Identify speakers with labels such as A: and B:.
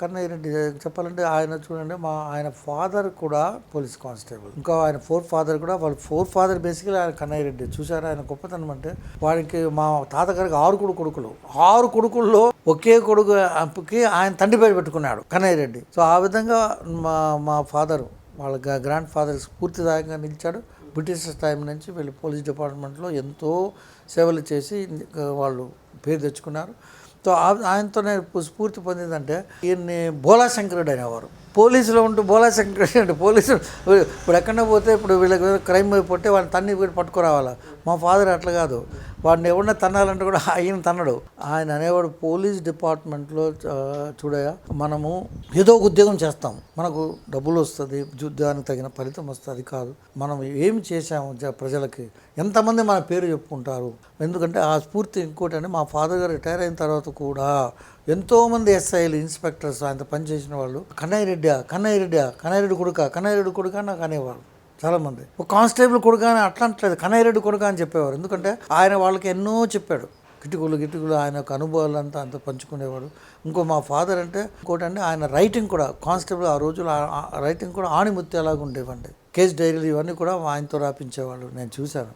A: కన్నయ్య రెడ్డి చెప్పాలంటే ఆయన చూడండి, ఆయన ఫాదర్ కూడా పోలీస్ కానిస్టేబుల్, ఇంకా ఆయన ఫాదర్ కూడా, వాళ్ళ ఫాదర్ బేసికలీ ఆయన కన్నయ్య రెడ్డి. చూసారా ఆయన గొప్పతనం అంటే? వాడికి మా తాతగారికి 6 కొడుకులు, 6 కొడుకుల్లో ఒకే కొడుకుకి ఆయన తండ్రి పేరు పెట్టుకున్నాడు కన్నయ్య రెడ్డి. సో ఆ విధంగా మా ఫాదర్, వాళ్ళ గ్రాండ్ ఫాదర్ స్ఫూర్తిదాయకంగా నిలిచాడు. బ్రిటిష్ టైం నుంచి వీళ్ళు పోలీస్ డిపార్ట్మెంట్లో ఎంతో సేవలు చేసి వాళ్ళు పేరు తెచ్చుకున్నారు. సో ఆయనతోనే స్ఫూర్తి పొందిందంటే, ఈయన్ని బోలా శంకరుడు అనేవారు. పోలీసులో ఉంటూ బోలా శంకరుడు అంటే, పోలీసులు ఇప్పుడు ఎక్కడన్నా పోతే ఇప్పుడు వీళ్ళకి క్రైమ్ అయిపోతే వాళ్ళని తన్ని పట్టుకురావాలా. మా ఫాదర్ అట్లా కాదు, వాడిని ఎవరన్నా తన్నాలంటే కూడా ఆయన తన్నడు. ఆయన అనేవాడు, పోలీస్ డిపార్ట్మెంట్లో చూడయా, మనము ఏదో ఒక ఉద్యోగం చేస్తాం, మనకు డబ్బులు వస్తుంది, ఉద్యోగానికి తగిన ఫలితం వస్తుంది కాదు, మనం ఏమి చేసాము ప్రజలకి, ఎంతమంది మన పేరు చెప్పుకుంటారు. ఎందుకంటే ఆ స్ఫూర్తి. ఇంకోటి అంటే, మా ఫాదర్ గారు రిటైర్ అయిన తర్వాత కూడా ఎంతోమంది ఎస్ఐలు, ఇన్స్పెక్టర్స్ ఆయన పనిచేసిన వాళ్ళు కన్నయ్య రెడ్డి కొడుక నాకు అనేవారు చాలామంది. ఒక కానిస్టేబుల్ కొడుక అని అట్లా అంటలేదు, కన్నయ్య రెడ్డి కొడుక అని చెప్పేవారు. ఎందుకంటే ఆయన వాళ్ళకి ఎన్నో చెప్పాడు, గిట్టుకులు ఆయన యొక్క అనుభవాలు అంతా పంచుకునేవాడు. మా ఫాదర్ అంటే ఇంకోటి అంటే, ఆయన రైటింగ్ కూడా, కానిస్టేబుల్ ఆ రోజులు రైటింగ్ కూడా ఆణిముత్యాలాగా ఉండేవండి. కేస్ డైరీలు ఇవన్నీ కూడా ఆయనతో రాపించేవాళ్ళు, నేను చూశాను.